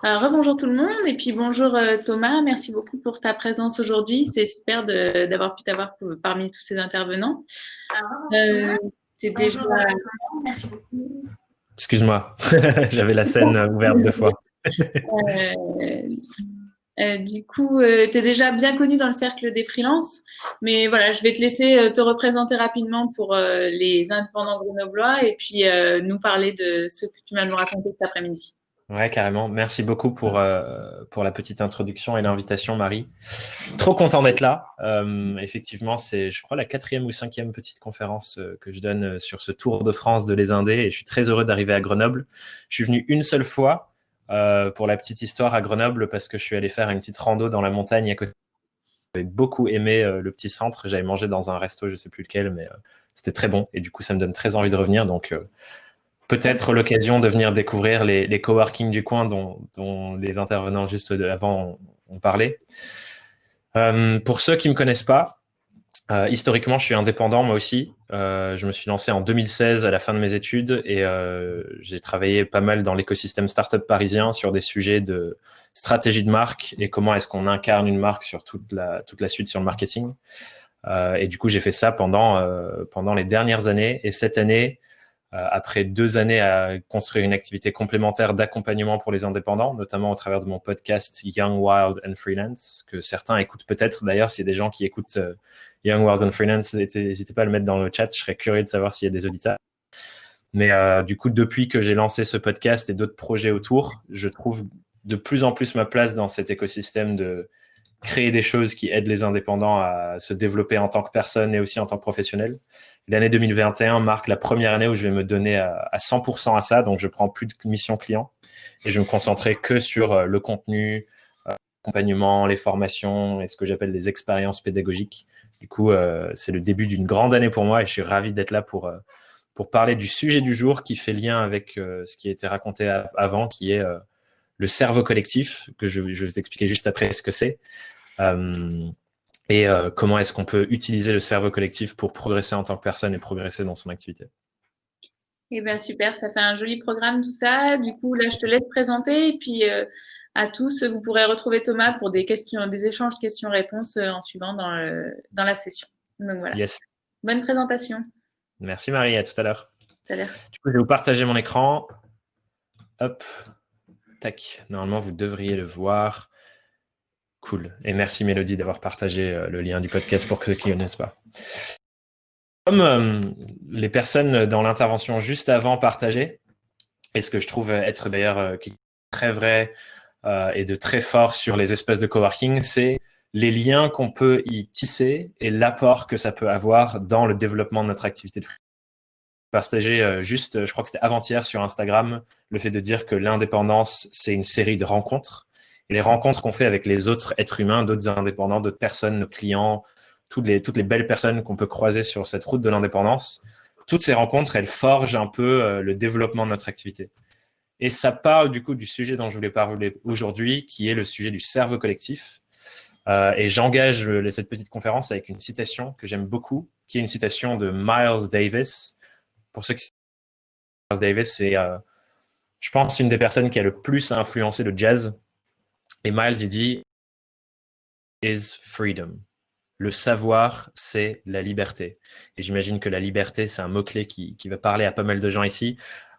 Rebonjour tout le monde et puis bonjour Thomas, merci beaucoup pour ta présence aujourd'hui. C'est super d'avoir pu t'avoir parmi tous ces intervenants. Euh, c'est déjà Excuse-moi, j'avais la scène ouverte deux fois. euh, du coup, tu es déjà bien connu dans le cercle des freelances, mais voilà, je vais te laisser te représenter rapidement pour les indépendants grenoblois et puis nous parler de ce que tu vas nous raconter cet après-midi. Ouais, carrément. Merci beaucoup pour la petite introduction et l'invitation, Marie. Trop content d'être là. Effectivement, c'est, je crois, la quatrième ou cinquième petite conférence que je donne sur ce Tour de France de les Indés et je suis très heureux d'arriver à Grenoble. Je suis venu une seule fois pour la petite histoire à Grenoble parce que je suis allé faire une petite rando dans la montagne à côté. J'avais beaucoup aimé le petit centre. J'avais mangé dans un resto, je sais plus lequel, mais c'était très bon et du coup, ça me donne très envie de revenir. Donc, peut-être l'occasion de venir découvrir les coworking du coin dont les intervenants juste avant ont parlé. Pour ceux qui me connaissent pas, historiquement, je suis indépendant moi aussi. Je me suis lancé en 2016 à la fin de mes études et j'ai travaillé pas mal dans l'écosystème startup parisien sur des sujets de stratégie de marque et comment est-ce qu'on incarne une marque sur toute la suite sur le marketing. Et du coup, j'ai fait ça pendant les dernières années. Et cette année, après 2 années à construire une activité complémentaire d'accompagnement pour les indépendants, notamment au travers de mon podcast Young, Wild and Freelance, que certains écoutent peut-être. D'ailleurs, s'il y a des gens qui écoutent Young, Wild and Freelance, n'hésitez pas à le mettre dans le chat. Je serais curieux de savoir s'il y a des auditeurs. Mais du coup, depuis que j'ai lancé ce podcast et d'autres projets autour, je trouve de plus en plus ma place dans cet écosystème de créer des choses qui aident les indépendants à se développer en tant que personne et aussi en tant que professionnel. L'année 2021 marque la première année où je vais me donner à 100% à ça, donc je prends plus de mission client et je vais me concentrer que sur le contenu, l'accompagnement, les formations et ce que j'appelle les expériences pédagogiques. Du coup, c'est le début d'une grande année pour moi et je suis ravi d'être là pour parler du sujet du jour qui fait lien avec ce qui a été raconté avant, qui est le cerveau collectif, que je vais vous expliquer juste après ce que c'est. Euh, et comment est-ce qu'on peut utiliser le cerveau collectif pour progresser en tant que personne et progresser dans son activité. Eh bien, super, ça fait un joli programme tout ça. Du coup, là, je te laisse présenter et puis à tous, vous pourrez retrouver Thomas pour des questions, des échanges questions-réponses en suivant dans la session. Donc voilà, Yes. bonne présentation. Merci Marie, à tout à l'heure. Tout à l'heure. Du coup, je vais vous partager mon écran. Hop, tac. Normalement, vous devriez le voir. Cool. Et merci Mélodie d'avoir partagé le lien du podcast pour ceux qui ne connaissent pas. Comme les personnes dans l'intervention juste avant partageaient, et ce que je trouve être d'ailleurs très vrai et de très fort sur les espaces de coworking, c'est les liens qu'on peut y tisser et l'apport que ça peut avoir dans le développement de notre activité de freelance. Partager juste, je crois que c'était avant-hier sur Instagram, le fait de dire que l'indépendance, c'est une série de rencontres. Et les rencontres qu'on fait avec les autres êtres humains, d'autres indépendants, d'autres personnes, nos clients, toutes les belles personnes qu'on peut croiser sur cette route de l'indépendance, toutes ces rencontres, elles forgent un peu le développement de notre activité. Et ça parle du coup du sujet dont je voulais parler aujourd'hui, qui est le sujet du cerveau collectif. Et j'engage cette petite conférence avec une citation que j'aime beaucoup, qui est une citation de Miles Davis. Pour ceux qui Miles Davis, c'est, je pense, une des personnes qui a le plus influencé le jazz. Et Miles, il dit « is freedom ». Le savoir, c'est la liberté. Et j'imagine que la liberté, c'est un mot-clé qui va parler à pas mal de gens ici.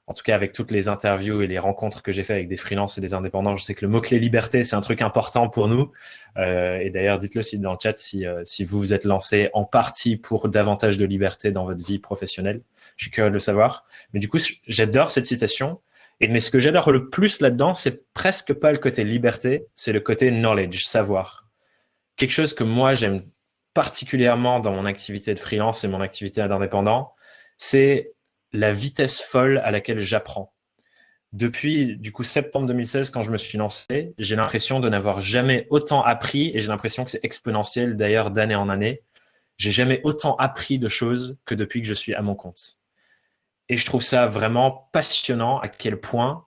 En tout cas, avec toutes les interviews et les rencontres que j'ai fait avec des freelances et des indépendants, je sais que le mot-clé liberté, c'est un truc important pour nous. Et d'ailleurs, dites-le aussi dans le chat si vous vous êtes lancé en partie pour davantage de liberté dans votre vie professionnelle. Je suis curieux de le savoir. Mais du coup, j'adore cette citation. Mais ce que j'adore le plus là-dedans, c'est presque pas le côté liberté, c'est le côté knowledge, savoir. Quelque chose que moi, j'aime particulièrement dans mon activité de freelance et mon activité d'indépendant, c'est la vitesse folle à laquelle j'apprends. Depuis, du coup, septembre 2016, quand je me suis lancé, j'ai l'impression de n'avoir jamais autant appris et j'ai l'impression que c'est exponentiel d'ailleurs d'année en année. J'ai jamais autant appris de choses que depuis que je suis à mon compte. Et je trouve ça vraiment passionnant à quel point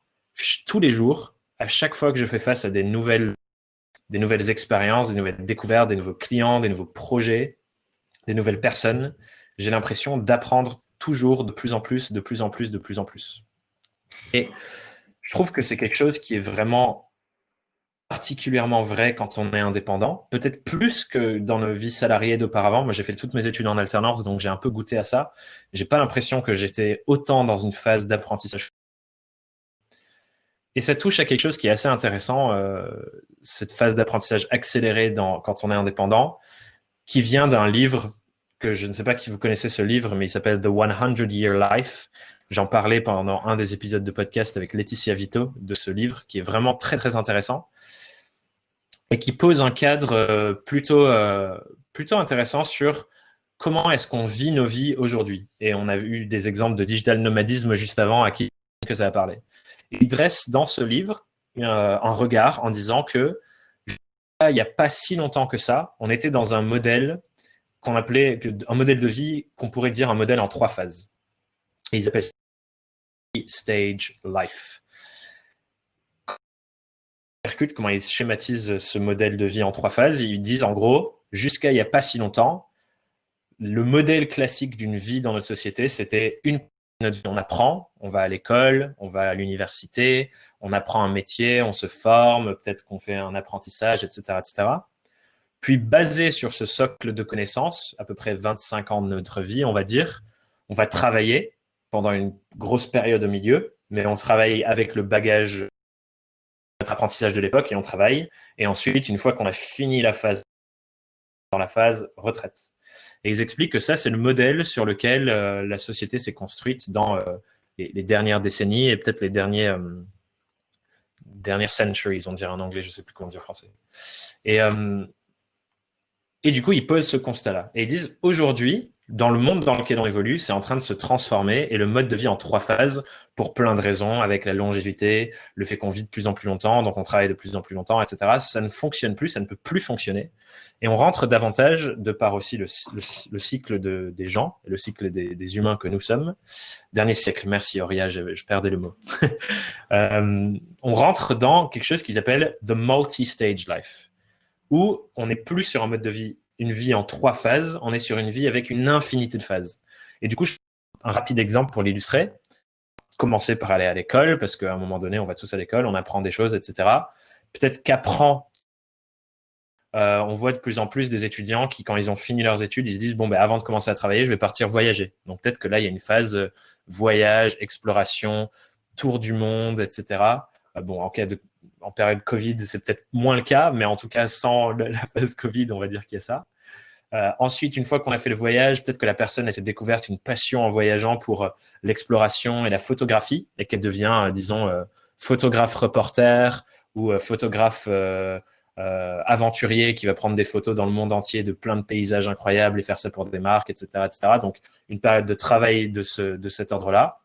tous les jours, à chaque fois que je fais face à des nouvelles expériences, des nouvelles découvertes, des nouveaux clients, des nouveaux projets, des nouvelles personnes, j'ai l'impression d'apprendre toujours de plus en plus, de plus en plus, de plus en plus. Et je trouve que c'est quelque chose qui est vraiment particulièrement vrai quand on est indépendant, peut-être plus que dans nos vies salariées d'auparavant. Moi, j'ai fait toutes mes études en alternance, donc j'ai un peu goûté à ça. J'ai pas l'impression que j'étais autant dans une phase d'apprentissage. Et ça touche à quelque chose qui est assez intéressant, cette phase d'apprentissage accéléré quand on est indépendant, qui vient d'un livre que je ne sais pas si vous connaissez ce livre, mais il s'appelle The 100-Year Life. J'en parlais pendant un des épisodes de podcast avec Laetitia Vito de ce livre, qui est vraiment très, très intéressant et qui pose un cadre plutôt intéressant sur comment est-ce qu'on vit nos vies aujourd'hui. Et on a vu des exemples de digital nomadisme juste avant à qui que ça a parlé. Et il dresse dans ce livre un regard en disant que il n'y a pas si longtemps que ça, on était dans un modèle qu'on appelait un modèle de vie qu'on pourrait dire un modèle en 3 phases. Et ils appellent ça stage life. Comment ils schématisent ce modèle de vie en 3 phases. Ils disent en gros, jusqu'à il n'y a pas si longtemps, le modèle classique d'une vie dans notre société, c'était on apprend, on va à l'école, on va à l'université, on apprend un métier, on se forme, peut-être qu'on fait un apprentissage, etc., etc. Puis, basé sur ce socle de connaissances, à peu près 25 ans de notre vie, on va dire, on va travailler pendant une grosse période au milieu, mais on travaille avec le bagage de notre apprentissage de l'époque et on travaille. Et ensuite, une fois qu'on a fini dans la phase retraite. Et ils expliquent que ça, c'est le modèle sur lequel la société s'est construite dans les dernières décennies et peut-être les dernières centuries, on dirait en anglais, je ne sais plus comment dire en français. Et du coup, ils posent ce constat-là. Et ils disent, aujourd'hui, dans le monde dans lequel on évolue, c'est en train de se transformer et le mode de vie en 3 phases pour plein de raisons, avec la longévité, le fait qu'on vit de plus en plus longtemps, donc on travaille de plus en plus longtemps, etc. Ça ne fonctionne plus, ça ne peut plus fonctionner. Et on rentre davantage, de par aussi le cycle des gens, le cycle des humains que nous sommes. Dernier siècle, merci Auria, je perdais le mot. On rentre dans quelque chose qu'ils appellent the multi-stage life, où on n'est plus sur un mode de vie, une vie en 3 phases, on est sur une vie avec une infinité de phases. Et du coup, un rapide exemple pour l'illustrer. Commencer par aller à l'école, parce qu'à un moment donné, on va tous à l'école, on apprend des choses, etc. Peut-être on voit de plus en plus des étudiants qui, quand ils ont fini leurs études, ils se disent, bon, ben, avant de commencer à travailler, je vais partir voyager. Donc peut-être que là, il y a une phase voyage, exploration, tour du monde, etc. Bon, en période Covid, c'est peut-être moins le cas, mais en tout cas, sans la phase Covid, on va dire qu'il y a ça. Ensuite, une fois qu'on a fait le voyage, peut-être que la personne s'est découverte une passion en voyageant pour l'exploration et la photographie, et qu'elle devient, disons, photographe reporter ou photographe aventurier qui va prendre des photos dans le monde entier de plein de paysages incroyables et faire ça pour des marques, etc., etc. Donc, une période de travail de cet ordre-là.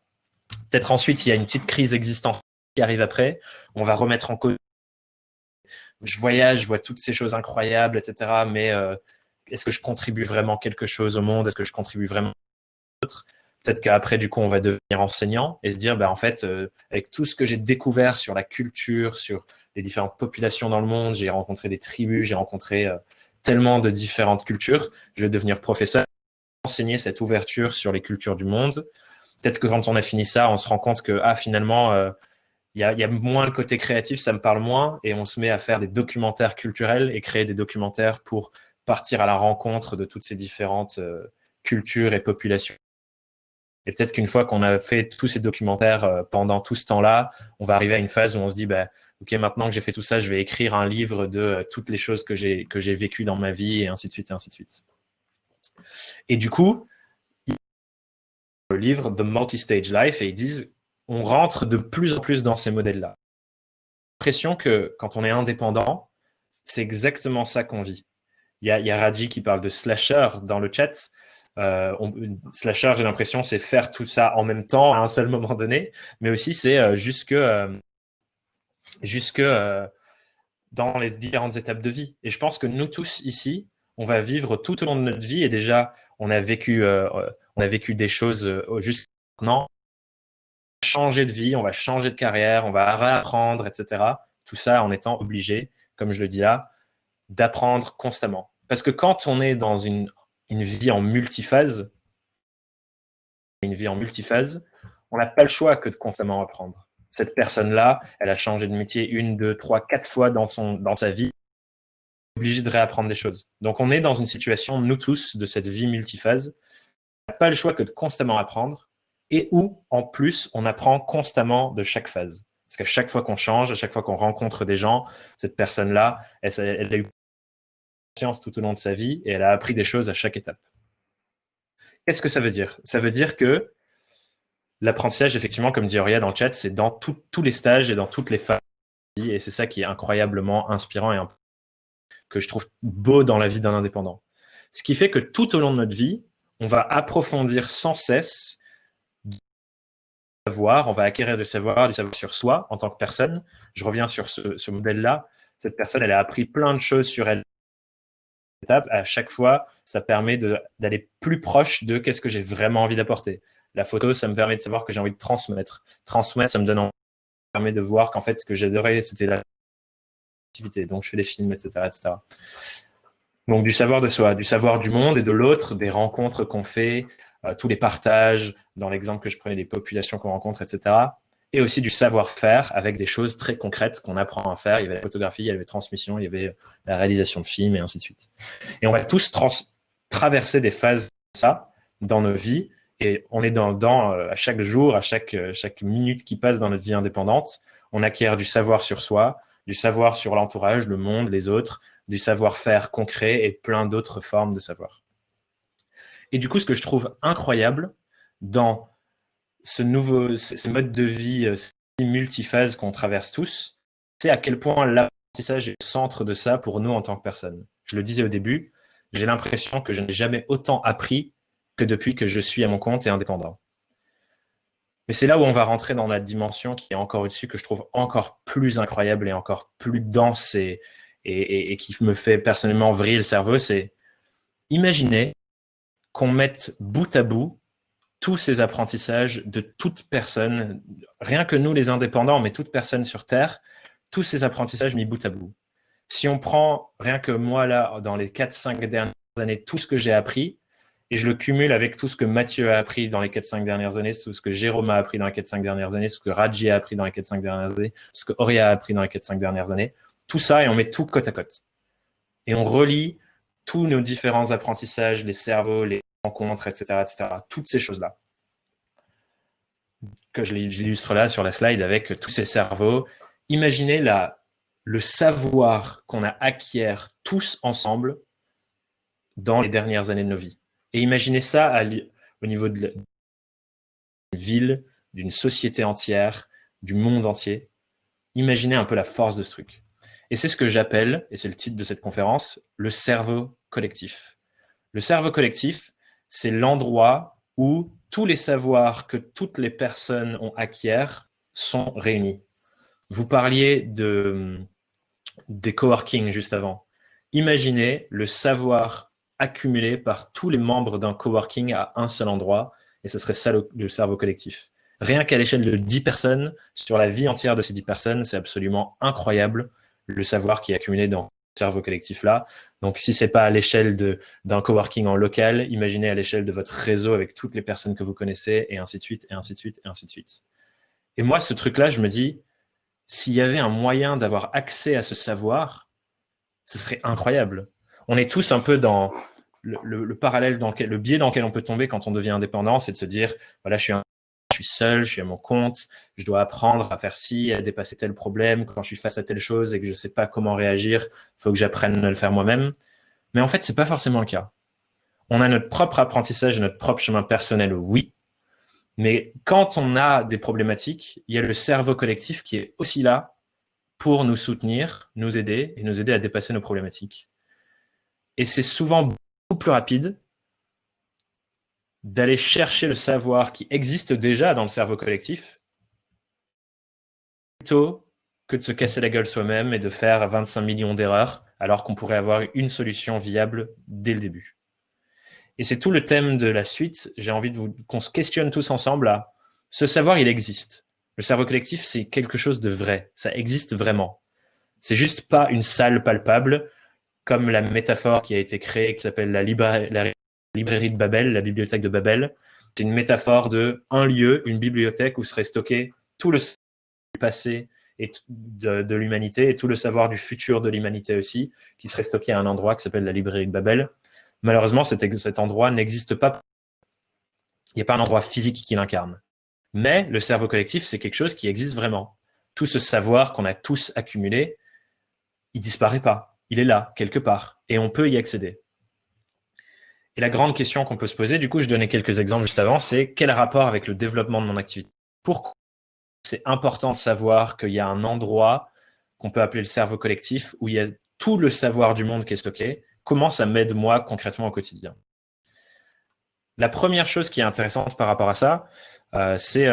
Peut-être ensuite, il y a une petite crise existentielle qui arrive après. On va remettre en cause. Je voyage, je vois toutes ces choses incroyables, etc. Mais est-ce que je contribue vraiment quelque chose au monde? Est-ce que je contribue vraiment à d'autres? Peut-être qu'après, du coup, on va devenir enseignant et se dire, en fait, avec tout ce que j'ai découvert sur la culture, sur les différentes populations dans le monde, j'ai rencontré des tribus, j'ai rencontré tellement de différentes cultures, je vais devenir professeur, enseigner cette ouverture sur les cultures du monde. Peut-être que quand on a fini ça, on se rend compte que finalement, il y a moins le côté créatif, ça me parle moins, et on se met à faire des documentaires culturels et créer des documentaires pour partir à la rencontre de toutes ces différentes cultures et populations. Et peut-être qu'une fois qu'on a fait tous ces documentaires pendant tout ce temps-là, on va arriver à une phase où on se dit, ok, maintenant que j'ai fait tout ça, je vais écrire un livre de toutes les choses que j'ai vécues dans ma vie, et ainsi de suite, et ainsi de suite. Et du coup, le livre The Multi-Stage Life, et ils disent, on rentre de plus en plus dans ces modèles-là. J'ai l'impression que quand on est indépendant, c'est exactement ça qu'on vit. Il y a Raji qui parle de slasher dans le chat. Slasher, j'ai l'impression, c'est faire tout ça en même temps à un seul moment donné, mais aussi c'est jusque dans les différentes étapes de vie. Et je pense que nous tous ici, on va vivre tout au long de notre vie, et déjà, on a vécu des choses jusqu'à maintenant. On va changer de vie, on va changer de carrière, on va réapprendre, etc. Tout ça en étant obligé, comme je le dis là, d'apprendre constamment. Parce que quand on est dans une vie en multiphase, on n'a pas le choix que de constamment apprendre. Cette personne-là, elle a changé de métier 1, 2, 3, 4 fois dans sa vie, obligée de réapprendre des choses. Donc, on est dans une situation, nous tous, de cette vie multiphase. On n'a pas le choix que de constamment apprendre et où, en plus, on apprend constamment de chaque phase. Parce qu'à chaque fois qu'on change, à chaque fois qu'on rencontre des gens, cette personne-là, elle a eu conscience tout au long de sa vie et elle a appris des choses à chaque étape. Qu'est-ce que ça veut dire? Ça veut dire que l'apprentissage, effectivement, comme dit Auria dans le chat, c'est dans tous les stages et dans toutes les phases. Et c'est ça qui est incroyablement inspirant et que je trouve beau dans la vie d'un indépendant. Ce qui fait que tout au long de notre vie, on va approfondir sans cesse du savoir, on va acquérir du savoir sur soi en tant que personne. Je reviens sur ce modèle-là. Cette personne, elle a appris plein de choses sur elle. À chaque fois, ça permet d'aller plus proche de qu'est-ce que j'ai vraiment envie d'apporter. La photo, ça me permet de savoir que j'ai envie de transmettre. Transmettre, ça me donne envie, ça permet de voir qu'en fait, ce que j'adorais, c'était l'activité. Donc, je fais des films, etc., etc. Donc, du savoir de soi, du savoir du monde et de l'autre, des rencontres qu'on fait, tous les partages, dans l'exemple que je prenais, des populations qu'on rencontre, etc. Et aussi du savoir-faire avec des choses très concrètes qu'on apprend à faire. Il y avait la photographie, il y avait la transmission, il y avait la réalisation de films et ainsi de suite. Et on va tous traverser des phases comme ça dans nos vies. Et on est à chaque jour, à chaque minute qui passe dans notre vie indépendante, on acquiert du savoir sur soi, du savoir sur l'entourage, le monde, les autres, du savoir-faire concret et plein d'autres formes de savoir. Et du coup, ce que je trouve incroyable dans ce mode de vie multiphase qu'on traverse tous, c'est à quel point l'apprentissage est le centre de ça pour nous en tant que personne. Je le disais au début, j'ai l'impression que je n'ai jamais autant appris que depuis que je suis à mon compte et indépendant. Mais c'est là où on va rentrer dans la dimension qui est encore au-dessus, que je trouve encore plus incroyable et encore plus dense et qui me fait personnellement vriller le cerveau, c'est imaginer qu'on mette bout à bout tous ces apprentissages de toute personne, rien que nous les indépendants, mais toute personne sur Terre, tous ces apprentissages mis bout à bout. Si on prend rien que moi là, dans les 4-5 dernières années, tout ce que j'ai appris, et je le cumule avec tout ce que Mathieu a appris dans les 4-5 dernières années, tout ce que Jérôme a appris dans les 4-5 dernières années, ce que Raji a appris dans les 4-5 dernières années, ce que Auria a appris dans les 4-5 dernières années, tout ça, et on met tout côte à côte. Et on relie tous nos différents apprentissages, les cerveaux, les rencontres, etc., toutes ces choses-là. Que j'illustre là sur la slide avec tous ces cerveaux. Imaginez le savoir qu'on a acquiert tous ensemble dans les dernières années de nos vies. Et imaginez ça au niveau d'une ville, d'une société entière, du monde entier. Imaginez un peu la force de ce truc. Et c'est ce que j'appelle, et c'est le titre de cette conférence, le cerveau collectif. Le cerveau collectif, c'est l'endroit où tous les savoirs que toutes les personnes ont acquiert sont réunis. Vous parliez des coworking juste avant. Imaginez le savoir accumulé par tous les membres d'un coworking à un seul endroit, et ce serait ça le cerveau collectif. Rien qu'à l'échelle de 10 personnes, sur la vie entière de ces 10 personnes, c'est absolument incroyable le savoir qui est accumulé dans ce cerveau collectif-là. Donc, si c'est pas à l'échelle d'un coworking en local, imaginez à l'échelle de votre réseau avec toutes les personnes que vous connaissez, et ainsi de suite, et ainsi de suite, et ainsi de suite. Et moi, ce truc-là, je me dis, s'il y avait un moyen d'avoir accès à ce savoir, ce serait incroyable. On est tous un peu dans le parallèle, le biais dans lequel on peut tomber quand on devient indépendant, c'est de se dire, voilà, je suis seul, je suis à mon compte, je dois apprendre à faire ci, à dépasser tel problème. Quand je suis face à telle chose et que je ne sais pas comment réagir, il faut que j'apprenne à le faire moi-même. Mais en fait, ce n'est pas forcément le cas. On a notre propre apprentissage, notre propre chemin personnel, oui. Mais quand on a des problématiques, il y a le cerveau collectif qui est aussi là pour nous soutenir, nous aider et nous aider à dépasser nos problématiques. Et c'est souvent beaucoup plus rapide d'aller chercher le savoir qui existe déjà dans le cerveau collectif plutôt que de se casser la gueule soi-même et de faire 25 millions d'erreurs alors qu'on pourrait avoir une solution viable dès le début. Et c'est tout le thème de la suite. J'ai envie qu'on se questionne tous ensemble à ce savoir, il existe. Le cerveau collectif, c'est quelque chose de vrai. Ça existe vraiment. C'est juste pas une salle palpable comme la métaphore qui a été créée qui s'appelle la librairie de Babel, la bibliothèque de Babel. C'est une métaphore de un lieu, une bibliothèque où serait stocké tout le passé et de l'humanité et tout le savoir du futur de l'humanité aussi, qui serait stocké à un endroit qui s'appelle la librairie de Babel. Malheureusement, cet endroit n'existe pas. Il n'y a pas un endroit physique qui l'incarne. Mais le cerveau collectif, c'est quelque chose qui existe vraiment. Tout ce savoir qu'on a tous accumulé, il disparaît pas. Il est là, quelque part. Et on peut y accéder. Et la grande question qu'on peut se poser, du coup, je donnais quelques exemples juste avant, c'est quel rapport avec le développement de mon activité? Pourquoi c'est important de savoir qu'il y a un endroit qu'on peut appeler le cerveau collectif où il y a tout le savoir du monde qui est stocké? Comment ça m'aide moi concrètement au quotidien? La première chose qui est intéressante par rapport à ça, c'est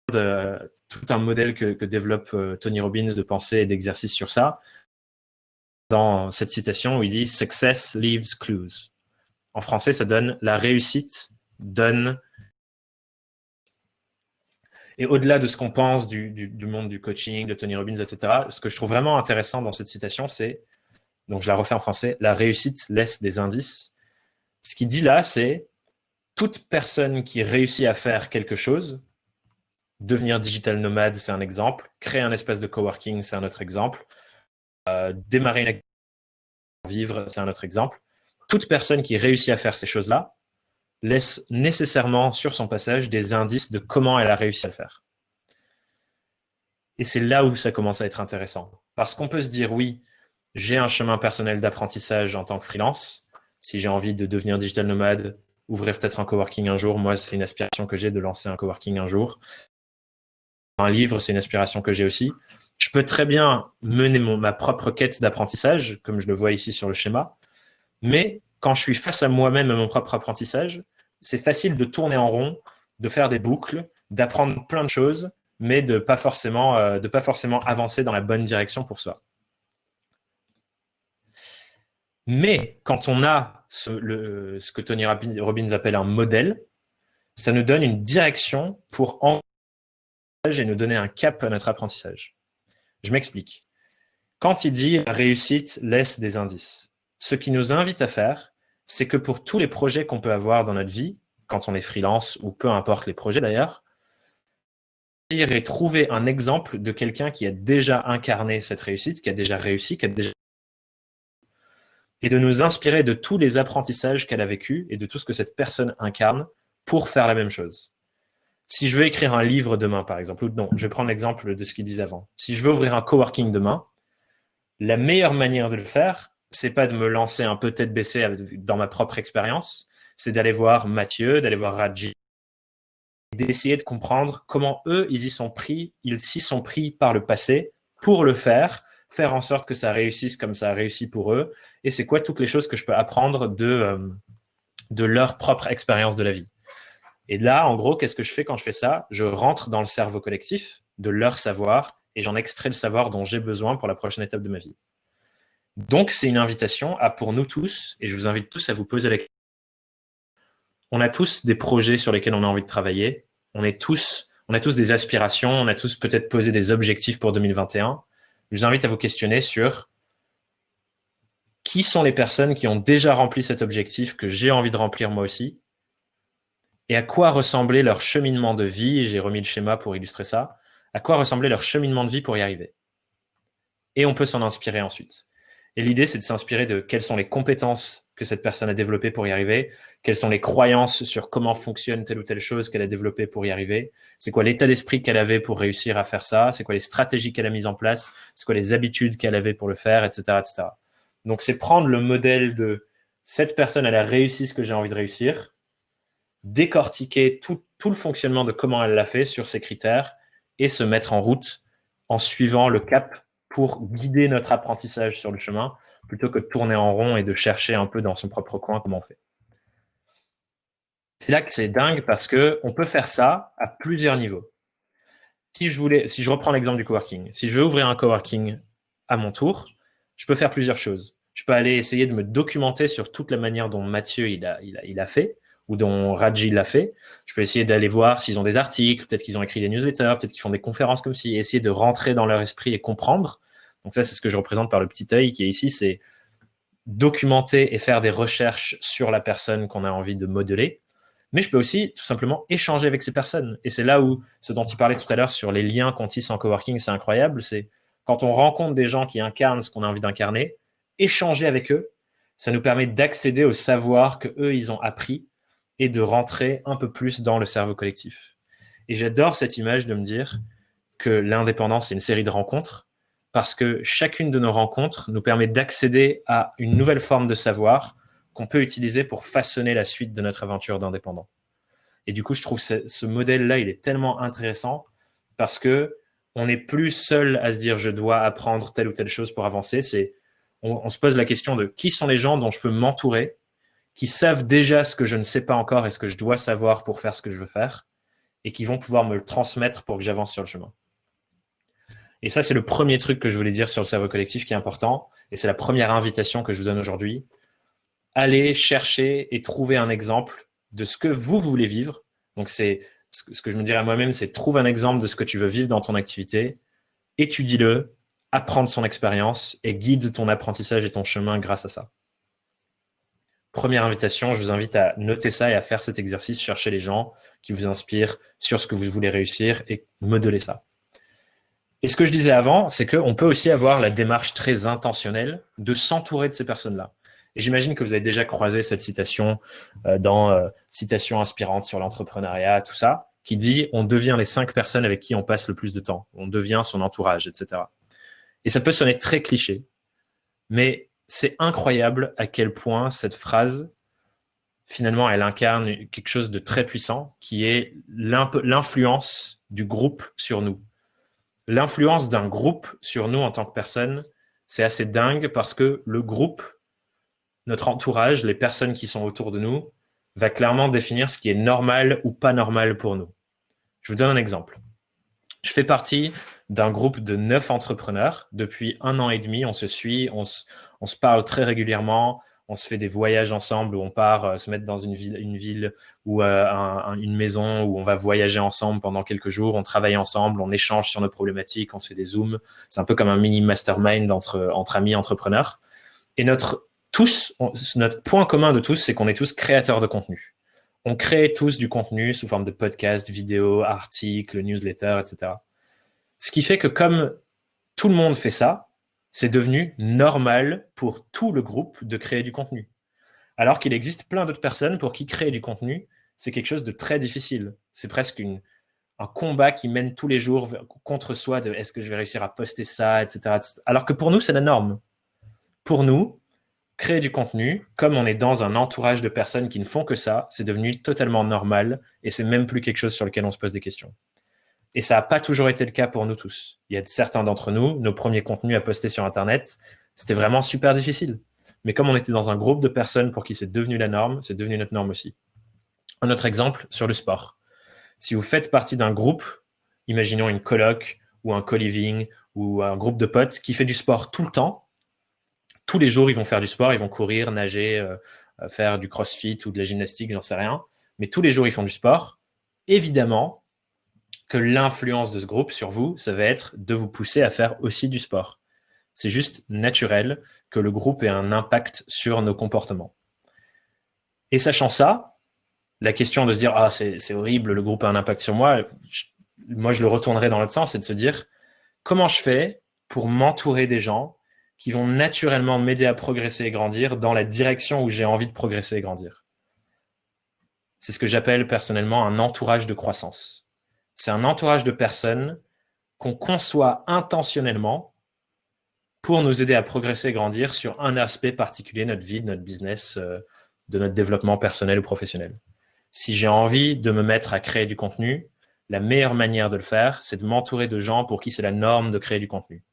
tout un modèle que développe Tony Robbins de pensée et d'exercice sur ça. Dans cette citation où il dit « Success leaves clues ». En français, ça donne « La réussite donne ». Et au-delà de ce qu'on pense du monde du coaching, de Tony Robbins, etc., ce que je trouve vraiment intéressant dans cette citation, c'est, donc je la refais en français, « La réussite laisse des indices ». Ce qu'il dit là, c'est toute personne qui réussit à faire quelque chose, devenir digital nomade, c'est un exemple, créer un espace de coworking, c'est un autre exemple, démarrer une activité, vivre, c'est un autre exemple. Toute personne qui réussit à faire ces choses-là laisse nécessairement sur son passage des indices de comment elle a réussi à le faire. Et c'est là où ça commence à être intéressant. Parce qu'on peut se dire, oui, j'ai un chemin personnel d'apprentissage en tant que freelance. Si j'ai envie de devenir digital nomade, ouvrir peut-être un coworking un jour, moi, c'est une aspiration que j'ai de lancer un coworking un jour. Un livre, c'est une aspiration que j'ai aussi. Je peux très bien mener ma propre quête d'apprentissage, comme je le vois ici sur le schéma. Mais quand je suis face à moi-même et mon propre apprentissage, c'est facile de tourner en rond, de faire des boucles, d'apprendre plein de choses, mais de pas forcément avancer dans la bonne direction pour soi. Mais quand on a ce que Tony Robbins appelle un modèle, ça nous donne une direction pour et nous donner un cap à notre apprentissage. Je m'explique. Quand il dit « la réussite laisse des indices », ce qu'il nous invite à faire, c'est que pour tous les projets qu'on peut avoir dans notre vie, quand on est freelance ou peu importe les projets d'ailleurs, et trouver un exemple de quelqu'un qui a déjà incarné cette réussite, qui a déjà réussi, et de nous inspirer de tous les apprentissages qu'elle a vécu et de tout ce que cette personne incarne pour faire la même chose. Si je veux écrire un livre demain, par exemple, ou non, je vais prendre l'exemple de ce qu'il disait avant. Si je veux ouvrir un coworking demain, la meilleure manière de le faire, c'est pas de me lancer un peu tête baissée dans ma propre expérience, c'est d'aller voir Mathieu, d'aller voir Raji, d'essayer de comprendre comment eux, ils s'y sont pris par le passé pour le faire en sorte que ça réussisse comme ça a réussi pour eux, et c'est quoi toutes les choses que je peux apprendre de leur propre expérience de la vie. Et là, en gros, qu'est-ce que je fais quand je fais ça? Je rentre dans le cerveau collectif de leur savoir et j'en extrais le savoir dont j'ai besoin pour la prochaine étape de ma vie. Donc, c'est une invitation pour nous tous, et je vous invite tous à vous poser la question. On a tous des projets sur lesquels on a envie de travailler. On a tous des aspirations. On a tous peut-être posé des objectifs pour 2021. Je vous invite à vous questionner sur qui sont les personnes qui ont déjà rempli cet objectif que j'ai envie de remplir moi aussi, et à quoi ressemblait leur cheminement de vie. J'ai remis le schéma pour illustrer ça. À quoi ressemblait leur cheminement de vie pour y arriver. Et on peut s'en inspirer ensuite. Et l'idée, c'est de s'inspirer de quelles sont les compétences que cette personne a développées pour y arriver, quelles sont les croyances sur comment fonctionne telle ou telle chose qu'elle a développée pour y arriver, c'est quoi l'état d'esprit qu'elle avait pour réussir à faire ça, c'est quoi les stratégies qu'elle a mises en place, c'est quoi les habitudes qu'elle avait pour le faire, etc., etc. Donc, c'est prendre le modèle de cette personne, elle a réussi ce que j'ai envie de réussir, décortiquer tout le fonctionnement de comment elle l'a fait sur ces critères et se mettre en route en suivant le cap pour guider notre apprentissage sur le chemin plutôt que de tourner en rond et de chercher un peu dans son propre coin comment on fait. C'est là que c'est dingue parce que on peut faire ça à plusieurs niveaux. Si je reprends l'exemple du coworking, si je veux ouvrir un coworking à mon tour, je peux faire plusieurs choses. Je peux aller essayer de me documenter sur toute la manière dont Mathieu il a fait, ou dont Raji l'a fait. Je peux essayer d'aller voir s'ils ont des articles, peut-être qu'ils ont écrit des newsletters, peut-être qu'ils font des conférences comme ci, essayer de rentrer dans leur esprit et comprendre. Donc ça, c'est ce que je représente par le petit œil qui est ici, c'est documenter et faire des recherches sur la personne qu'on a envie de modeler. mais je peux aussi tout simplement échanger avec ces personnes. Et c'est là où ce dont il parlait tout à l'heure sur les liens qu'on tisse en coworking, c'est incroyable. C'est quand on rencontre des gens qui incarnent ce qu'on a envie d'incarner, échanger avec eux, ça nous permet d'accéder au savoir que eux ils ont appris et de rentrer un peu plus dans le cerveau collectif. Et j'adore cette image de me dire que l'indépendance, c'est une série de rencontres parce que chacune de nos rencontres nous permet d'accéder à une nouvelle forme de savoir qu'on peut utiliser pour façonner la suite de notre aventure d'indépendant. Et du coup, je trouve ce modèle-là, il est tellement intéressant parce que on n'est plus seul à se dire je dois apprendre telle ou telle chose pour avancer. On se pose la question de qui sont les gens dont je peux m'entourer, qui savent déjà ce que je ne sais pas encore et ce que je dois savoir pour faire ce que je veux faire et qui vont pouvoir me le transmettre pour que j'avance sur le chemin. Et ça, c'est le premier truc que je voulais dire sur le cerveau collectif qui est important. Et c'est la première invitation que je vous donne aujourd'hui. Allez chercher et trouver un exemple de ce que vous voulez vivre. Donc, c'est ce que je me dirais à moi-même, c'est trouve un exemple de ce que tu veux vivre dans ton activité, étudie-le, apprends de son expérience et guide ton apprentissage et ton chemin grâce à ça. Première invitation, je vous invite à noter ça et à faire cet exercice, chercher les gens qui vous inspirent sur ce que vous voulez réussir et modeler ça. Et ce que je disais avant, c'est qu'on peut aussi avoir la démarche très intentionnelle de s'entourer de ces personnes-là. Et j'imagine que vous avez déjà croisé cette citation dans Citation inspirante sur l'entrepreneuriat, tout ça, qui dit « On devient les 5 personnes avec qui on passe le plus de temps. On devient son entourage, etc. » Et ça peut sonner très cliché, mais c'est incroyable à quel point cette phrase, finalement, elle incarne quelque chose de très puissant, qui est l'influence du groupe sur nous. L'influence d'un groupe sur nous en tant que personne, c'est assez dingue parce que le groupe, notre entourage, les personnes qui sont autour de nous, va clairement définir ce qui est normal ou pas normal pour nous. Je vous donne un exemple. Je fais partie d'un groupe de 9 entrepreneurs. Depuis 1 an et demi, on se suit, on se parle très régulièrement, on se fait des voyages ensemble où on part se mettre dans une ville ou une maison où on va voyager ensemble pendant quelques jours, on travaille ensemble, on échange sur nos problématiques, on se fait des zooms. C'est un peu comme un mini mastermind entre amis entrepreneurs. Et notre point commun de tous, c'est qu'on est tous créateurs de contenu. On crée tous du contenu sous forme de podcasts, vidéos, articles, newsletters, etc. Ce qui fait que comme tout le monde fait ça, c'est devenu normal pour tout le groupe de créer du contenu. Alors qu'il existe plein d'autres personnes pour qui créer du contenu, c'est quelque chose de très difficile. C'est presque un combat qui mène tous les jours contre soi de est-ce que je vais réussir à poster ça, etc., etc. Alors que pour nous, c'est la norme. Pour nous, créer du contenu, comme on est dans un entourage de personnes qui ne font que ça, c'est devenu totalement normal et c'est même plus quelque chose sur lequel on se pose des questions. Et ça n'a pas toujours été le cas pour nous tous. Il y a certains d'entre nous, nos premiers contenus à poster sur Internet, c'était vraiment super difficile. Mais comme on était dans un groupe de personnes pour qui c'est devenu la norme, c'est devenu notre norme aussi. Un autre exemple sur le sport. Si vous faites partie d'un groupe, imaginons une coloc ou un co-living ou un groupe de potes qui fait du sport tout le temps, tous les jours, ils vont faire du sport, ils vont courir, nager, faire du crossfit ou de la gymnastique, j'en sais rien. Mais tous les jours, ils font du sport. Évidemment que l'influence de ce groupe sur vous, ça va être de vous pousser à faire aussi du sport. C'est juste naturel que le groupe ait un impact sur nos comportements. Et sachant ça, la question de se dire « Ah, c'est horrible, le groupe a un impact sur moi », moi, je le retournerai dans l'autre sens, c'est de se dire « Comment je fais pour m'entourer des gens qui vont naturellement m'aider à progresser et grandir dans la direction où j'ai envie de progresser et grandir ?» C'est ce que j'appelle personnellement un entourage de croissance. C'est un entourage de personnes qu'on conçoit intentionnellement pour nous aider à progresser et grandir sur un aspect particulier de notre vie, de notre business, de notre développement personnel ou professionnel. Si j'ai envie de me mettre à créer du contenu, la meilleure manière de le faire, c'est de m'entourer de gens pour qui c'est la norme de créer du contenu.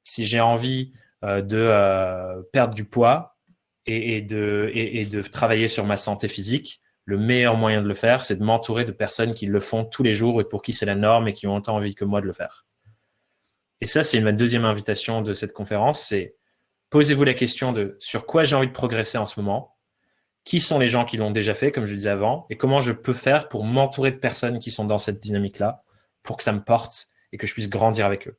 Si j'ai envie de perdre du poids et de travailler sur ma santé physique, le meilleur moyen de le faire, c'est de m'entourer de personnes qui le font tous les jours et pour qui c'est la norme et qui ont autant envie que moi de le faire. Et ça, c'est ma deuxième invitation de cette conférence, c'est posez-vous la question de sur quoi j'ai envie de progresser en ce moment, qui sont les gens qui l'ont déjà fait, comme je le disais avant, et comment je peux faire pour m'entourer de personnes qui sont dans cette dynamique-là, pour que ça me porte et que je puisse grandir avec eux.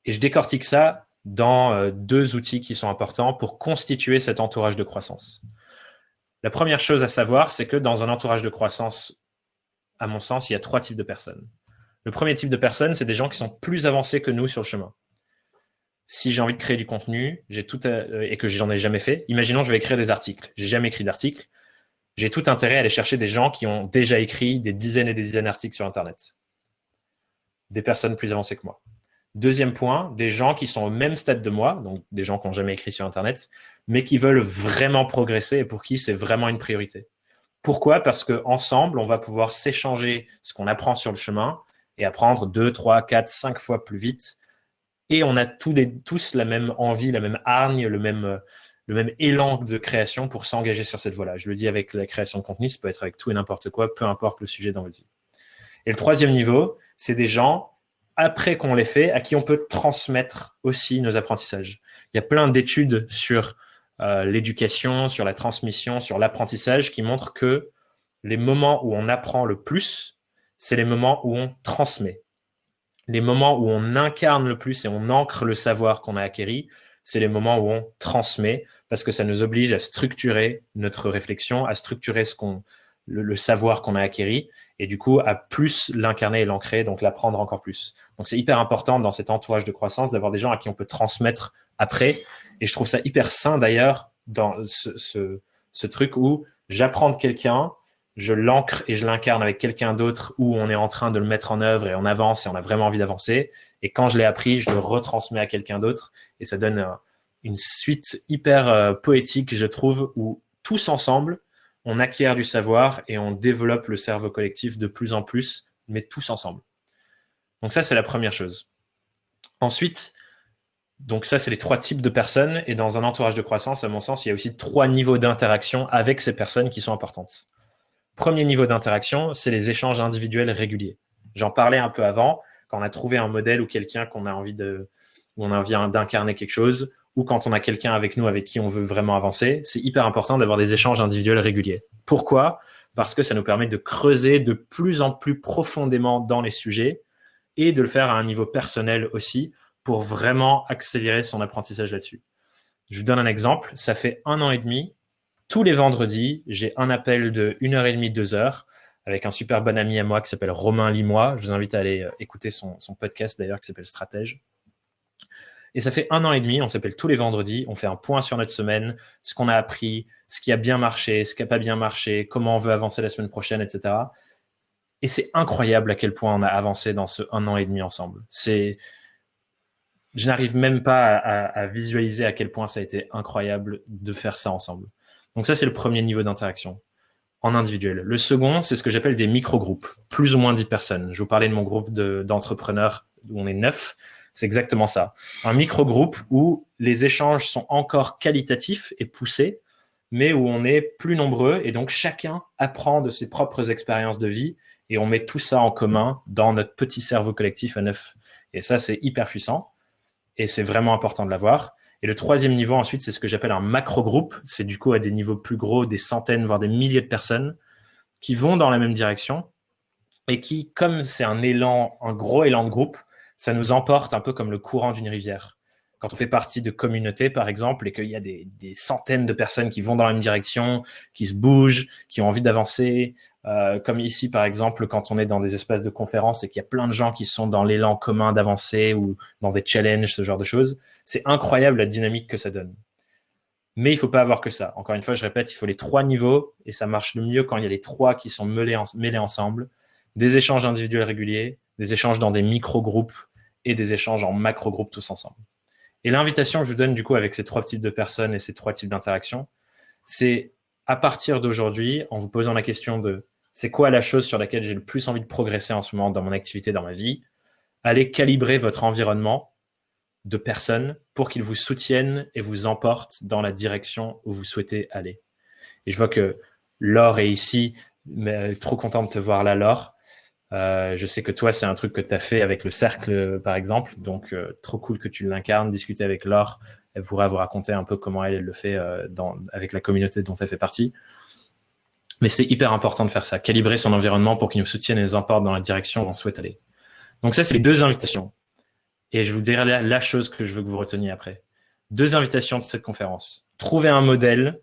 Et je décortique ça dans 2 outils qui sont importants pour constituer cet entourage de croissance. La première chose à savoir, c'est que dans un entourage de croissance, à mon sens, il y a 3 types de personnes. Le premier type de personnes, c'est des gens qui sont plus avancés que nous sur le chemin. Si j'ai envie de créer du contenu, et que j'en ai jamais fait, imaginons je vais écrire des articles. J'ai jamais écrit d'articles. J'ai tout intérêt à aller chercher des gens qui ont déjà écrit des dizaines et des dizaines d'articles sur Internet. Des personnes plus avancées que moi. Deuxième point, des gens qui sont au même stade de moi, donc des gens qui n'ont jamais écrit sur Internet, mais qui veulent vraiment progresser et pour qui c'est vraiment une priorité. Pourquoi? Parce qu'ensemble, on va pouvoir s'échanger ce qu'on apprend sur le chemin et apprendre 2, 3, 4, 5 fois plus vite. Et on a tous la même envie, la même hargne, le même élan de création pour s'engager sur cette voie-là. Je le dis avec la création de contenu, ça peut être avec tout et n'importe quoi, peu importe le sujet dans votre vie. Et le troisième niveau, c'est des gens, après qu'on les fait, à qui on peut transmettre aussi nos apprentissages. Il y a plein d'études sur l'éducation, sur la transmission, sur l'apprentissage qui montrent que les moments où on apprend le plus, c'est les moments où on transmet. Les moments où on incarne le plus et on ancre le savoir qu'on a acquis, c'est les moments où on transmet parce que ça nous oblige à structurer notre réflexion, à structurer le savoir qu'on a acquis et du coup à plus l'incarner et l'ancrer, donc l'apprendre encore plus. Donc c'est hyper important dans cet entourage de croissance d'avoir des gens à qui on peut transmettre après. Et je trouve ça hyper sain d'ailleurs dans ce truc où j'apprends de quelqu'un, je l'ancre et je l'incarne avec quelqu'un d'autre où on est en train de le mettre en œuvre et on avance et on a vraiment envie d'avancer. Et quand je l'ai appris, je le retransmets à quelqu'un d'autre et ça donne une suite hyper poétique, je trouve, où tous ensemble, on acquiert du savoir et on développe le cerveau collectif de plus en plus, mais tous ensemble. Donc ça, c'est la première chose. Ensuite, donc ça, c'est les 3 types de personnes. Et dans un entourage de croissance, à mon sens, il y a aussi 3 niveaux d'interaction avec ces personnes qui sont importantes. Premier niveau d'interaction, c'est les échanges individuels réguliers. J'en parlais un peu avant, quand on a trouvé un modèle ou quelqu'un où on a envie d'incarner quelque chose, ou quand on a quelqu'un avec nous avec qui on veut vraiment avancer, c'est hyper important d'avoir des échanges individuels réguliers. Pourquoi? Parce que ça nous permet de creuser de plus en plus profondément dans les sujets et de le faire à un niveau personnel aussi pour vraiment accélérer son apprentissage là-dessus. Je vous donne un exemple. Ça fait 1 an et demi. Tous les vendredis, j'ai un appel de 1h30, 2 heures avec un super bon ami à moi qui s'appelle Romain Limois. Je vous invite à aller écouter son podcast d'ailleurs qui s'appelle Stratège. Et ça fait 1 an et demi, on s'appelle tous les vendredis, on fait un point sur notre semaine, ce qu'on a appris, ce qui a bien marché, ce qui n'a pas bien marché, comment on veut avancer la semaine prochaine, etc. Et c'est incroyable à quel point on a avancé dans ce 1 an et demi ensemble. Je n'arrive même pas à visualiser à quel point ça a été incroyable de faire ça ensemble. Donc ça, c'est le premier niveau d'interaction en individuel. Le second, c'est ce que j'appelle des micro-groupes, plus ou moins 10 personnes. Je vous parlais de mon groupe d'entrepreneurs où on est 9. C'est exactement ça. Un micro-groupe où les échanges sont encore qualitatifs et poussés, mais où on est plus nombreux et donc chacun apprend de ses propres expériences de vie et on met tout ça en commun dans notre petit cerveau collectif à 9. Et ça, c'est hyper puissant et c'est vraiment important de l'avoir. Et le troisième niveau, ensuite, c'est ce que j'appelle un macro-groupe. C'est du coup à des niveaux plus gros, des centaines, voire des milliers de personnes qui vont dans la même direction et qui, comme c'est un gros élan de groupe, ça nous emporte un peu comme le courant d'une rivière. Quand on fait partie de communautés, par exemple, et qu'il y a des centaines de personnes qui vont dans la même direction, qui se bougent, qui ont envie d'avancer, comme ici, par exemple, quand on est dans des espaces de conférences et qu'il y a plein de gens qui sont dans l'élan commun d'avancer ou dans des challenges, ce genre de choses, c'est incroyable la dynamique que ça donne. Mais il faut pas avoir que ça. Encore une fois, je répète, il faut les 3 niveaux et ça marche le mieux quand il y a les 3 qui sont mêlés ensemble. Des échanges individuels réguliers, des échanges dans des micro-groupes et des échanges en macro-groupes tous ensemble. Et l'invitation que je vous donne du coup avec ces 3 types de personnes et ces 3 types d'interactions, c'est à partir d'aujourd'hui, en vous posant la question de c'est quoi la chose sur laquelle j'ai le plus envie de progresser en ce moment dans mon activité, dans ma vie, allez calibrer votre environnement de personnes pour qu'ils vous soutiennent et vous emportent dans la direction où vous souhaitez aller. Et je vois que Laure est ici, mais trop content de te voir là, Laure. Je sais que toi, c'est un truc que tu as fait avec le cercle, par exemple. Donc, trop cool que tu l'incarnes. Discuter avec Laure, elle pourra vous raconter un peu comment elle le fait avec la communauté dont elle fait partie. Mais c'est hyper important de faire ça, calibrer son environnement pour qu'il nous soutienne et nous emporte dans la direction où on souhaite aller. Donc ça, c'est les 2 invitations. Et je vous dirai la chose que je veux que vous reteniez après. 2 invitations de cette conférence. Trouvez un modèle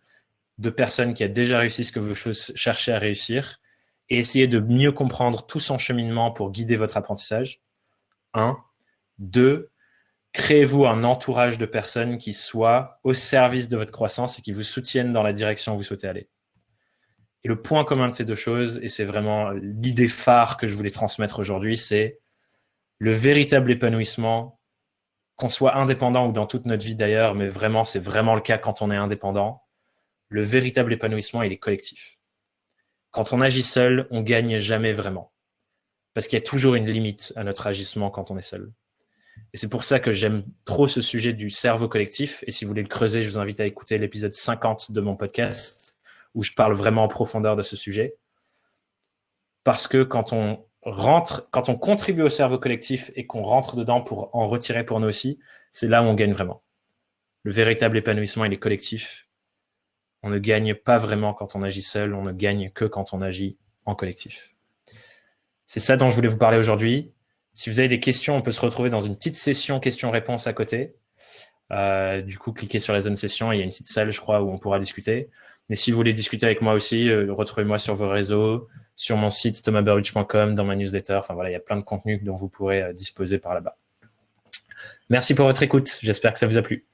de personnes qui a déjà réussi ce que vous cherchez à réussir et essayez de mieux comprendre tout son cheminement pour guider votre apprentissage. 1. 2. Créez-vous un entourage de personnes qui soient au service de votre croissance et qui vous soutiennent dans la direction où vous souhaitez aller. Et le point commun de ces deux choses, et c'est vraiment l'idée phare que je voulais transmettre aujourd'hui, c'est le véritable épanouissement, qu'on soit indépendant ou dans toute notre vie d'ailleurs, mais vraiment, c'est vraiment le cas quand on est indépendant. Le véritable épanouissement, il est collectif. Quand on agit seul, on gagne jamais vraiment. Parce qu'il y a toujours une limite à notre agissement quand on est seul. Et c'est pour ça que j'aime trop ce sujet du cerveau collectif. Et si vous voulez le creuser, je vous invite à écouter l'épisode 50 de mon podcast où je parle vraiment en profondeur de ce sujet. Parce que quand on contribue au cerveau collectif et qu'on rentre dedans pour en retirer pour nous aussi, c'est là où on gagne vraiment. Le véritable épanouissement, il est collectif. On ne gagne pas vraiment quand on agit seul, on ne gagne que quand on agit en collectif. C'est ça dont je voulais vous parler aujourd'hui. Si vous avez des questions, on peut se retrouver dans une petite session questions-réponses à côté. Du coup, cliquez sur la zone session et il y a une petite salle, je crois, où on pourra discuter. Mais si vous voulez discuter avec moi aussi, retrouvez-moi sur vos réseaux, sur mon site thomasburridge.com, dans ma newsletter. Enfin voilà, il y a plein de contenus dont vous pourrez disposer par là-bas. Merci pour votre écoute. J'espère que ça vous a plu.